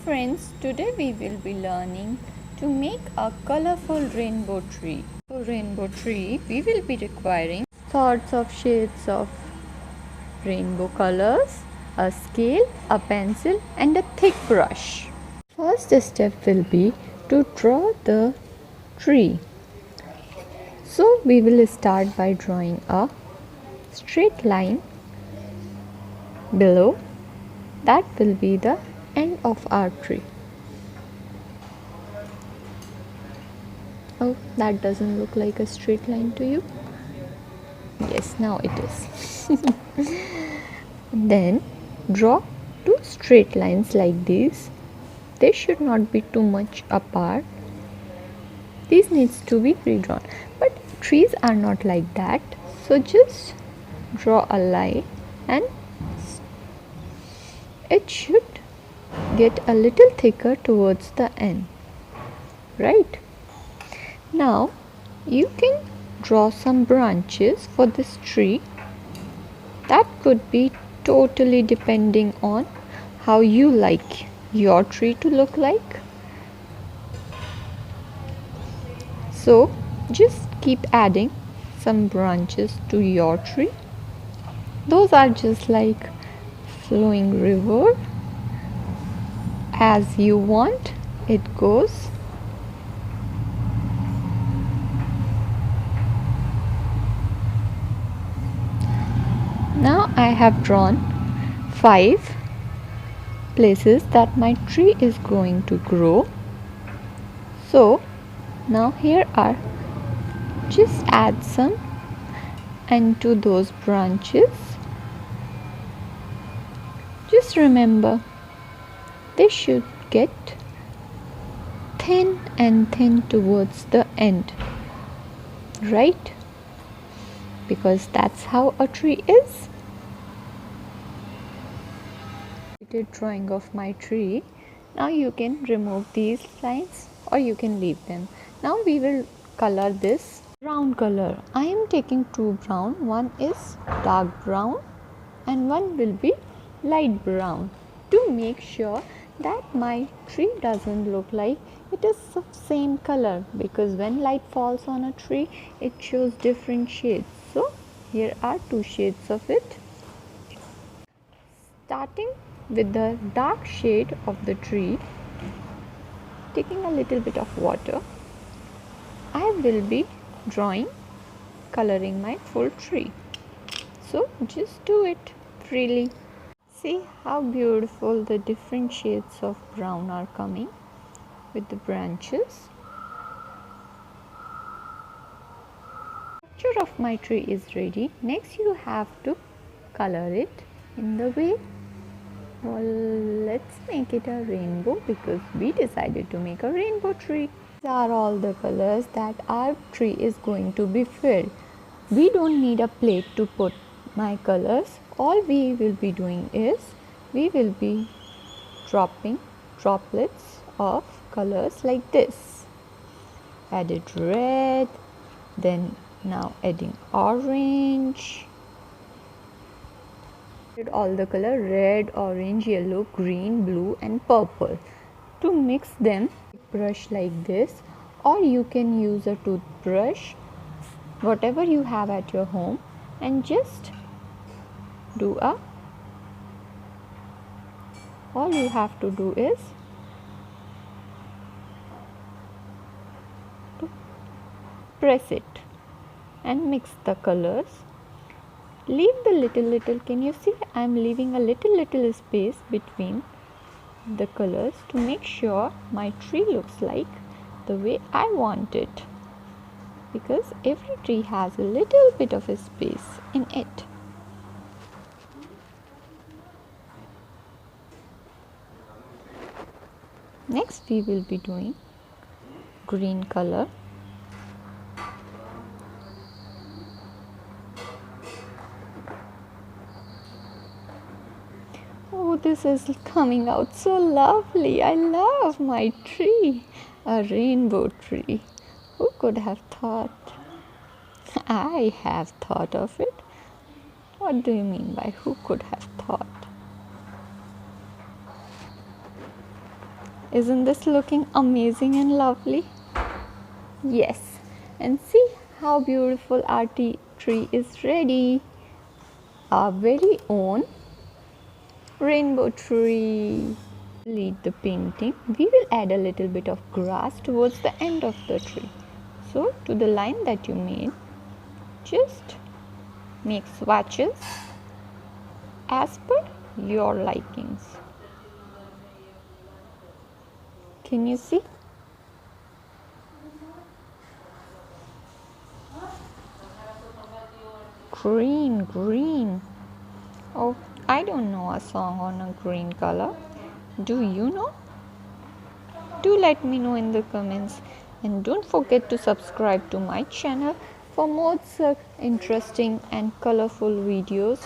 friends, today we will be learning to make a colorful rainbow tree. For rainbow tree, we will be requiring sorts of shades of rainbow colors, a scale, a pencil and a thick brush. First step will be to draw the tree. So we will start by drawing a straight line below. That will be the end of our tree. Oh, that doesn't look like a straight line to you? Yes, now it is. Then draw two straight lines like these. They should not be too much apart. These needs to be redrawn. But trees are not like that. So just draw a line and it should get a little thicker towards the end. Right? Now you can draw some branches for this tree. That could be totally depending on how you like your tree to look like. So just keep adding some branches to your tree. Those are just like flowing river. As you want, it goes. Now I have drawn 5 places that my tree is going to grow. So now here are, just add some and to those branches. Just remember, they should get thin and thin towards the end, right? Because that's how a tree is. Drawing of my tree. Now you can remove these lines or you can leave them. Now we will color this brown color. I am taking 2 brown. One is dark brown and one will be light brown, to make sure that my tree doesn't look like it is the same color, because when light falls on a tree it shows different shades. So here are 2 shades of it. Starting with the dark shade of the tree, taking a little bit of water, I will be coloring my full tree. So just do it freely. See how beautiful the different shades of brown are coming with the branches. The picture of my tree is ready. Next you have to color it in the way. Well, let's make it a rainbow because we decided to make a rainbow tree. These are all the colors that our tree is going to be filled. We don't need a plate to put my colors. All we will be doing is we will be dropping droplets of colors like this. Added red, then now adding orange. All the color red, orange, yellow, green, blue and purple. To mix them, brush like this, or you can use a toothbrush, whatever you have at your home, and just do all you have to do is to press it and mix the colors. Leave the little, can you see I am leaving a little space between the colors to make sure my tree looks like the way I want it, because every tree has a little bit of a space in it. Next we will be doing green color. Oh, this is coming out so lovely. I love my tree. A rainbow tree. Who could have thought? I have thought of it. What do you mean by who could have thought? Isn't this looking amazing and lovely? Yes, and see how beautiful our tree is ready. Our very own rainbow tree. Lead the painting. We will add a little bit of grass towards the end of the tree. So to the line that you made, just make swatches as per your likings. Can you see? Green, green. Oh, I don't know a song on a green color. Do you know? Do let me know in the comments, and don't forget to subscribe to my channel for more such interesting and colorful videos.